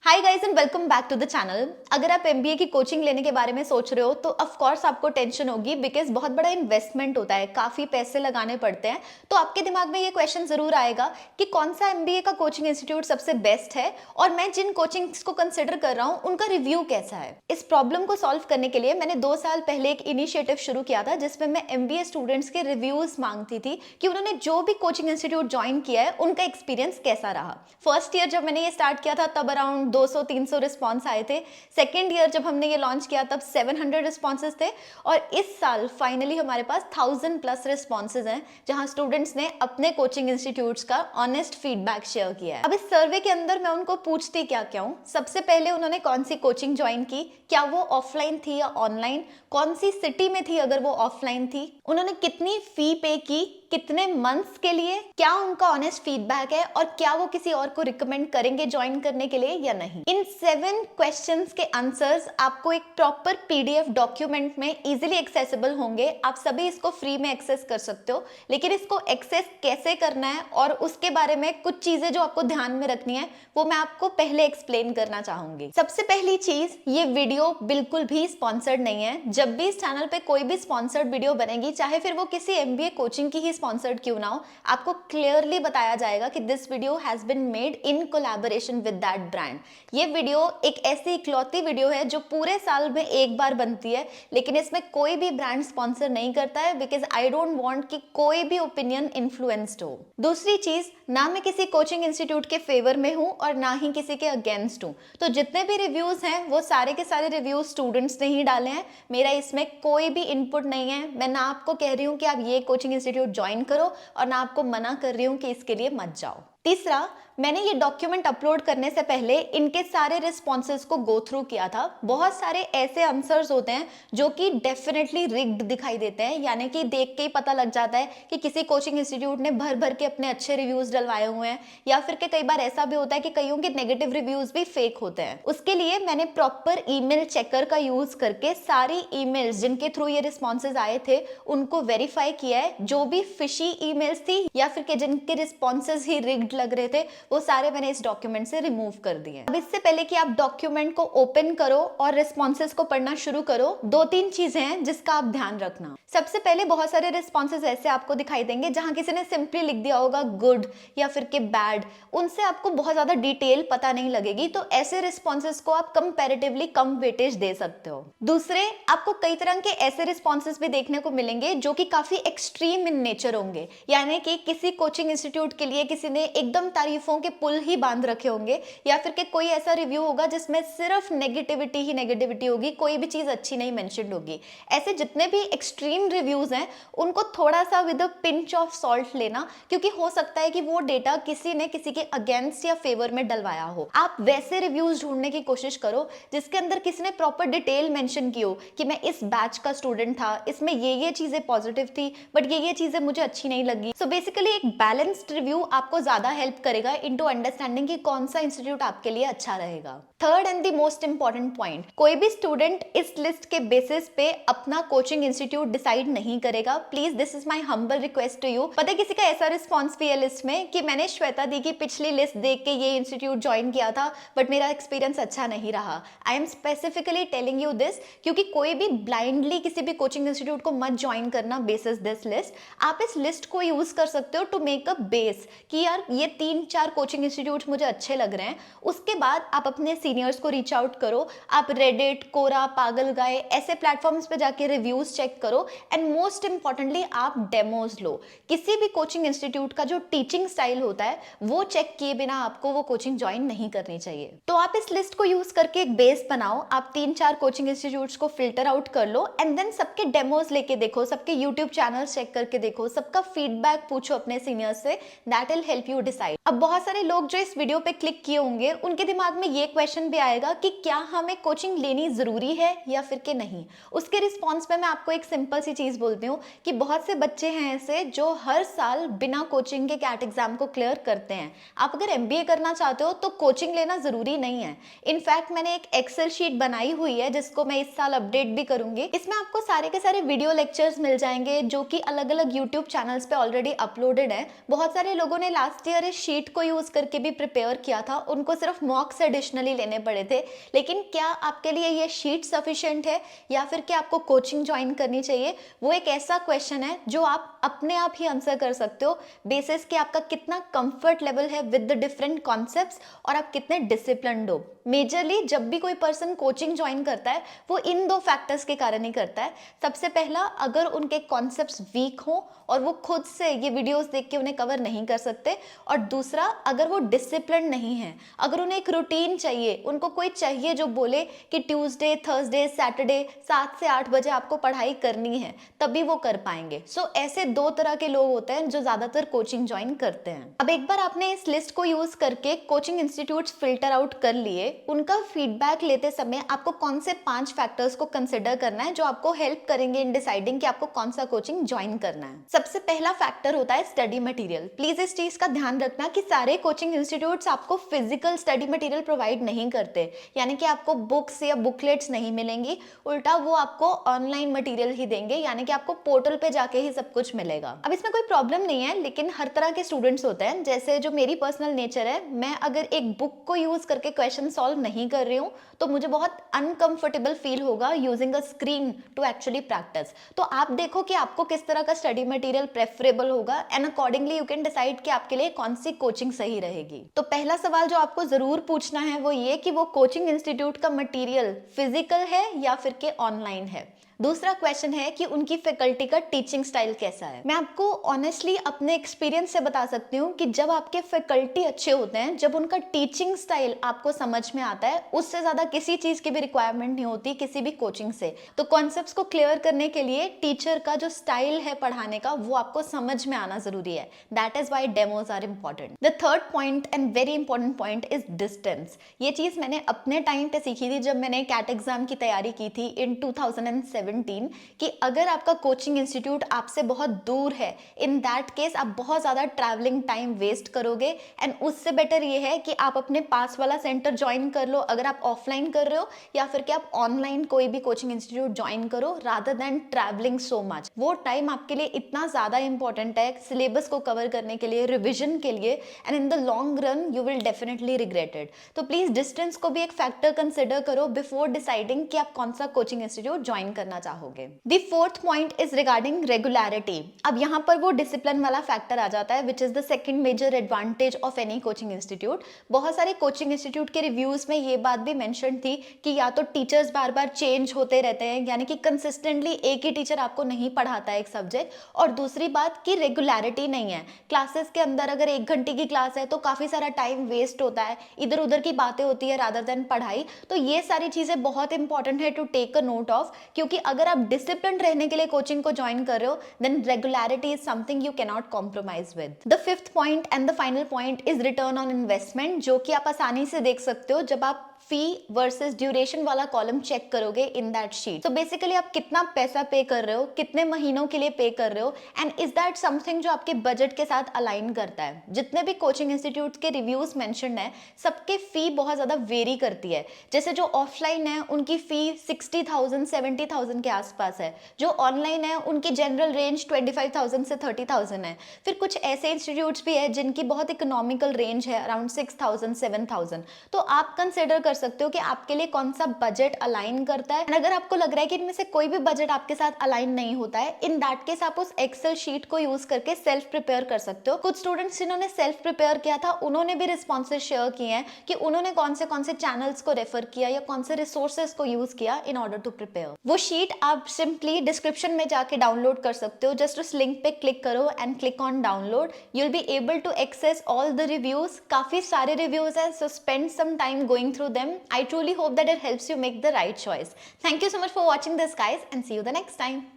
Hi guys and welcome back to the channel. अगर आप MBA की कोचिंग लेने के बारे में सोच रहे हो तो ऑफ कोर्स आपको टेंशन होगी बिकॉज बहुत बड़ा इन्वेस्टमेंट होता है, काफी पैसे लगाने पड़ते हैं। तो आपके दिमाग में ये क्वेश्चन जरूर आएगा कि कौन सा एमबीए का कोचिंग इंस्टीट्यूट सबसे बेस्ट है और मैं जिन कोचिंग्स को कंसिडर कर रहा हूँ उनका रिव्यू कैसा है। इस प्रॉब्लम को सॉल्व करने के लिए मैंने 2 साल पहले एक इनिशिएटिव शुरू किया था जिसमें मैं एमबीए स्टूडेंट्स के रिव्यूज मांगती थी कि उन्होंने जो भी कोचिंग इंस्टीट्यूट ज्वाइन किया है उनका एक्सपीरियंस कैसा रहा। फर्स्ट ईयर जब मैंने ये स्टार्ट किया था तब अराउंड 200-300 रिस्पॉन्स आए थे। सेकेंड ईयर जब हमने ये लॉन्च किया तब 700 रिस्पॉन्सेज थे और इस साल फाइनली हमारे पास 1000+ रिस्पॉन्सेज हैं जहां स्टूडेंट्स ने अपने कोचिंग इंस्टीट्यूट्स का ऑनेस्ट फीडबैक शेयर किया है। अब इस सर्वे के अंदर मैं उनको पूछती क्या क्या हूँ। सबसे पहले उन्होंने कौन सी कोचिंग ज्वाइन की, क्या वो ऑफलाइन थी या ऑनलाइन, कौन सी सिटी में थी अगर वो ऑफलाइन थी, उन्होंने कितनी फी पे की, कितने मंथ्स के लिए, क्या उनका ऑनेस्ट फीडबैक है और क्या वो किसी और को रिकमेंड करेंगे ज्वाइन करने के लिए या नहीं। इन 7 क्वेश्चंस के आंसर्स आपको एक प्रॉपर पीडीएफ डॉक्यूमेंट में इजीली एक्सेसिबल होंगे। आप सभी इसको फ्री में एक्सेस कर सकते हो, लेकिन इसको एक्सेस कैसे करना है और उसके बारे में कुछ चीजें जो आपको ध्यान में रखनी है वो मैं आपको पहले एक्सप्लेन करना चाहूंगी। सबसे पहली चीज, ये वीडियो बिल्कुल भी स्पॉन्सर्ड नहीं है। जब भी इस चैनल पे कोई भी स्पॉन्सर्ड वीडियो बनेगी, चाहे फिर वो किसी एमबीए कोचिंग की ही स्पॉन्सर्ड क्यों ना हो, आपको क्लियरली बताया जाएगा कि this video has been made in collaboration with that brand. ये वीडियो एक ऐसी इकलौती वीडियो है जो पूरे साल में एक बार बनती है, लेकिन इसमें कोई भी ब्रांड स्पॉन्सर नहीं करता है बिकॉज आई डोंट वांट कि कोई भी ओपिनियन इन्फ्लुएंस्ड हो। दूसरी चीज, ना मैं किसी कोचिंग इंस्टीट्यूट के फेवर में हूं और ना ही किसी के अगेंस्ट हूं। तो जितने भी रिव्यूज हैं वो सारे के सारे रिव्यूज स्टूडेंट्स ने ही डाले हैं, मेरा इसमें कोई भी इनपुट नहीं है। मैं ना आपको कह रही हूं कि आप ये कोचिंग इंस्टीट्यूट ज्वाइन करो और ना आपको मना कर रही हूं कि इसके लिए मत जाओ। तीसरा, मैंने ये डॉक्यूमेंट अपलोड करने से पहले इनके सारे रिस्पॉन्सेज को गो थ्रू किया था। बहुत सारे ऐसे आंसर्स होते हैं जो कि डेफिनेटली रिग्ड दिखाई देते हैं, यानी कि देख के ही पता लग जाता है कि किसी कोचिंग इंस्टीट्यूट ने भर भर के अपने अच्छे रिव्यूज डलवाए हुए हैं, या फिर के कई बार ऐसा भी होता है कि कईयों के नेगेटिव रिव्यूज भी फेक होते हैं। उसके लिए मैंने प्रॉपर ईमेल चेकर का यूज करके सारी ईमेल्स जिनके थ्रू ये रिस्पॉन्सेज आए थे उनको वेरीफाई किया है। जो भी फिशी ईमेल्स थी या फिर के जिनके रिस्पॉन्सेज ही रिग्ड लग रहे थे वो सारे मैंने इस डॉक्यूमेंट से रिमूव कर दिए। अब इससे पहले कि आप डॉक्यूमेंट को ओपन करो और रिस्पॉन्सेज को पढ़ना शुरू करो, 2-3 चीजें हैं जिसका आप ध्यान रखना। सबसे पहले बहुत सारे रिस्पॉन्सेज ऐसे आपको दिखाई देंगे जहां किसी ने सिंपली लिख दिया होगा गुड या फिर के बैड, उनसे आपको बहुत ज्यादा डिटेल पता नहीं लगेगी, तो ऐसे रिस्पॉन्सेज को आप कंपैरेटिवली कम वेटेज दे सकते हो। दूसरे, आपको कई तरह के ऐसे रिस्पॉन्सेज भी देखने को मिलेंगे जो कि काफी एक्सट्रीम इन नेचर होंगे, यानी कि किसी कोचिंग इंस्टीट्यूट के लिए किसी ने एकदम तारीफों के पुल ही बांध रखे होंगे, या फिर के कोई ऐसा रिव्यू होगा जिसमें सिर्फ नेगेटिविटी ही नेगेटिविटी होगी, कोई भी चीज अच्छी नहीं मेंशन्ड होगी। ऐसे जितने भी एक्सट्रीम रिव्यूज हैं उनको थोड़ा सा with a pinch of salt लेना, क्योंकि हो सकता है कि वो डेटा किसी ने किसी के अगेंस्ट या फेवर में डलवाया हो। आप वैसे रिव्यूज ढूंढने की कोशिश करो जिसके अंदर किसी ने प्रॉपर डिटेल मेंशन की हो कि मैं इस बैच का स्टूडेंट था, इसमें ये चीजें पॉजिटिव थी बट ये चीजें मुझे अच्छी नहीं लगी। सो बेसिकली एक बैलेंस्ड रिव्यू आपको ज्यादा हेल्प करेगा इनटू अंडरस्टैंडिंग कि कौन सा इंस्टीट्यूट आपके लिए अच्छा रहेगा। Third and the most important point, कोई भी स्टूडेंट इस लिस्ट के बेसिस पे अपना कोचिंग इंस्टीट्यूट डिसाइड नहीं करेगा। Please this is my humble request to you. पता है किसी का ऐसा रिस्पॉन्स भी है लिस्ट में कि मैंने श्वेता दी की पिछली लिस्ट देख के ये इंस्टीट्यूट ज्वाइन किया था बट मेरा एक्सपीरियंस अच्छा नहीं रहा। I am specifically telling you this क्योंकि कोई भी ब्लाइंडली किसी भी कोचिंग इंस्टीट्यूट को मत ज्वाइन करना बेसिस दिस लिस्ट। आप इस लिस्ट को यूज कर सकते हो टू मेक अ बेस कि यार ये 3-4 कोचिंग इंस्टीट्यूट मुझे अच्छे लग रहे हैं। उसके बाद आप अपने सीनियर्स को रीच आउट करो, आप रेडिट, कोरा, पागल गाय ऐसे प्लेटफॉर्म्स पे जाके रिव्यूज चेक करो एंड मोस्ट इंपॉर्टेंटली आप डेमोज लो। किसी भी कोचिंग इंस्टीट्यूट का जो टीचिंग स्टाइल होता है वो चेक किए बिना आपको वो कोचिंग ज्वाइन नहीं करनी चाहिए। तो आप इस लिस्ट को यूज करके एक बेस बनाओ, आप 3-4 कोचिंग इंस्टीट्यूट्स को फिल्टर आउट कर लो एंड देन सबके डेमोज लेके देखो, सबके यूट्यूब चैनल्स चेक करके देखो, सबका फीडबैक पूछो अपने सीनियर्स से, that will help you decide. अब बहुत सारे लोग जो इस वीडियो पे क्लिक किए होंगे उनके दिमाग में ये क्वेश्चन भी आएगा कि क्या हमें कोचिंग लेनी जरूरी है या फिर के नहीं। उसके रिस्पॉन्स में मैं आपको एक सिंपल सी चीज बोलती हूँ कि बहुत से बच्चे हैं ऐसे जो हर साल बिना कोचिंग के कैट एग्जाम को क्लियर करते हैं। आप अगर एमबीए करना चाहते हो तो कोचिंग लेना जरूरी नहीं है। इनफैक्ट मैंने एक एक्सेल शीट बनाई हुई है जिसको मैं इस साल अपडेट भी करूंगी। इसमें आपको सारे के सारे वीडियो लेक्चर्स मिल जाएंगे जो कि अलग अलग यूट्यूब चैनल्स पे ऑलरेडी अपलोडेड है। बहुत सारे लोगों ने लास्ट ईयर इस शीट को यूज यूज करके भी प्रिपेयर किया था, उनको सिर्फ मॉक्स एडिशनली लेने पड़े थे। लेकिन क्या आपके लिए ये शीट सफिशिएंट है या फिर क्या आपको कोचिंग ज्वाइन करनी चाहिए, वो एक ऐसा क्वेश्चन है जो आप अपने आप ही आंसर कर सकते हो बेसिस कि आपका कितना कंफर्ट लेवल है विद द डिफरेंट कॉन्सेप्ट्स और आप कितने डिसिप्लिन्ड हो। मेजरली जब भी कोई पर्सन कोचिंग ज्वाइन करता है वो इन दो फैक्टर्स के कारण ही करता है। सबसे पहला, अगर उनके कॉन्सेप्ट्स वीक हो और वो खुद से ये वीडियोस देख के उन्हें कवर नहीं कर सकते, और दूसरा, अगर वो डिसिप्लिन नहीं है, अगर उन्हें एक रूटीन चाहिए, उनको कोई चाहिए जो बोले कि ट्यूसडे, थर्सडे, सैटरडे 7 से 8 बजे आपको पढ़ाई करनी है, तभी वो कर पाएंगे। सो ऐसे दो तरह के लोग होते हैं जो ज्यादातर कोचिंग ज्वाइन करते हैं। अब एक बार आपने इस लिस्ट को यूज करके कोचिंग इंस्टीट्यूट्स फिल्टर आउट कर लिए, उनका फीडबैक लेते समय आपको कौन से 5 फैक्टर्स को कंसिडर करना है जो आपको हेल्प करेंगे इन डिसाइडिंग कि आपको कौन सा कोचिंग ज्वाइन करना है। सबसे पहला फैक्टर होता है स्टडी मटेरियल। प्लीज इस चीज का ध्यान रखना कि सारे कोचिंग इंस्टीट्यूट्स आपको फिजिकल स्टडी मटेरियल प्रोवाइड नहीं करते, यानी कि आपको बुक्स या बुकलेट्स नहीं मिलेंगी, उल्टा वो आपको ऑनलाइन मटेरियल ही देंगे, यानी कि आपको पोर्टल पे जाके ही सब कुछ मिलेगा। अब इसमें कोई प्रॉब्लम नहीं है, लेकिन हर तरह के स्टूडेंट्स होते हैं। जैसे जो मेरी पर्सनल नेचर है, मैं अगर एक बुक को यूज करके क्वेश्चन सॉल्व नहीं कर रही हूँ तो मुझे बहुत अनकंफर्टेबल फील होगा using a screen to actually practice. तो आप देखो कि आपको किस तरह का स्टडी मटेरियल प्रेफरेबल होगा and accordingly you can decide कि आपके लिए कौन सी कोचिंग सही रहेगी। तो पहला सवाल जो आपको जरूर पूछना है वो ये कि वो कोचिंग इंस्टीट्यूट का मटेरियल फिजिकल है या फिर के ऑनलाइन है। दूसरा क्वेश्चन है कि उनकी फैकल्टी का टीचिंग स्टाइल कैसा है। मैं आपको ऑनेस्टली अपने एक्सपीरियंस से बता सकती हूँ कि जब आपके फैकल्टी अच्छे होते हैं, जब उनका टीचिंग स्टाइल आपको समझ में आता है, उससे ज्यादा किसी चीज की भी रिक्वायरमेंट नहीं होती किसी भी कोचिंग से। तो कॉन्सेप्ट्स को क्लियर करने के लिए टीचर का जो स्टाइल है पढ़ाने का वो आपको समझ में आना जरूरी है। That is why demos are important. The third point and very important point is distance. ये चीज मैंने अपने टाइम पे सीखी थी जब मैंने कैट एग्जाम की तैयारी की थी इन 2007 कि अगर आपका कोचिंग इंस्टीट्यूट आपसे बहुत दूर है, इन दैट केस आप बहुत ज्यादा ट्रैवलिंग टाइम वेस्ट करोगे। एंड उससे बेटर ये है कि आप अपने पास वाला सेंटर ज्वाइन कर लो अगर आप ऑफलाइन कर रहे हो, या फिर कि आप ऑनलाइन कोई भी कोचिंग इंस्टीट्यूट ज्वाइन करो rather than travelling so much. वो टाइम आपके लिए इतना ज्यादा इंपॉर्टेंट है सिलेबस को कवर करने के लिए, रिविजन के लिए, and in the long run you will definitely regret it. तो प्लीज डिस्टेंस को भी एक फैक्टर कंसिडर करो बिफोर डिसाइडिंग कि आप कौन सा कोचिंग इंस्टीट्यूट ज्वाइन करना चाहोगे। The fourth point is regarding regularity. अब यहाँ पर वो डिसिप्लिन वाला फैक्टर आ जाता है which is the second major advantage of any coaching institute. बहुत सारे कोचिंग इंस्टीट्यूट के रिव्यूज में ये बात भी मेंशन थी कि या तो टीचर्स बार बार चेंज होते रहते हैं, यानी कि कंसिस्टेंटली एक ही टीचर आपको नहीं पढ़ाता है एक सब्जेक्ट, और दूसरी बात कि रेगुलरिटी नहीं है। क्लासेस के अंदर अगर 1 घंटे की क्लास है तो काफी सारा टाइम वेस्ट होता है, इधर उधर की बातें होती है रादर देन पढ़ाई। तो ये सारी चीजें बहुत इंपॉर्टेंट है to take a note of, क्योंकि अगर आप डिसिप्लिन रहने के लिए कोचिंग को ज्वाइन कर रहे हो then regularity is something you can not compromise with. The fifth point and the final point is return on investment, जो कि आप आसानी से देख सकते हो जब आप फी वर्सेस ड्यूरेशन वाला कॉलम चेक करोगे इन दैट शीट। तो बेसिकली आप कितना पैसा पे कर रहे हो, कितने महीनों के लिए पे कर रहे हो, एंड इज दैट समथिंग जो आपके बजट के साथ अलाइन करता है। जितने भी कोचिंग इंस्टीट्यूट के रिव्यूज मेंशन्ड है सबके फी बहुत ज्यादा वेरी करती है। जैसे जो ऑफलाइन है उनकी फी 60,000 70,000 के आसपास है, जो ऑनलाइन है उनकी जनरल रेंज 25,000 से 30,000 है। फिर कुछ ऐसे इंस्टीट्यूट्स भी है जिनकी बहुत इकोनॉमिकल रेंज है अराउंड 6,000 7,000। तो आप कंसिडर कर सकते हो कि आपके लिए कौन सा बजट अलाइन करता है। अगर आपको लग रहा है कि इनमें से कोई भी बजट आपके साथ अलाइन नहीं होता है, इन दैट केस आप उस एक्सेल शीट को यूज करके सेल्फ प्रिपेयर कर सकते हो। कुछ स्टूडेंट्स जिन्होंने सेल्फ प्रिपेयर किया था उन्होंने भी रिस्पॉन्सेज शेयर किए हैं कि उन्होंने कौन से चैनल्स को रेफर किया या कौन से रिसोर्सेज को यूज किया इन ऑर्डर टू प्रिपेयर। वो शीट आप सिंपली डिस्क्रिप्शन में जाके डाउनलोड कर सकते हो। जस्ट उस लिंक पे क्लिक करो and click on download. You will be able to access all the reviews. काफी सारे रिव्यूज है, so spend some time going through them. I truly hope that it helps you make the right choice. Thank you so much for watching this, guys, and see you the next time.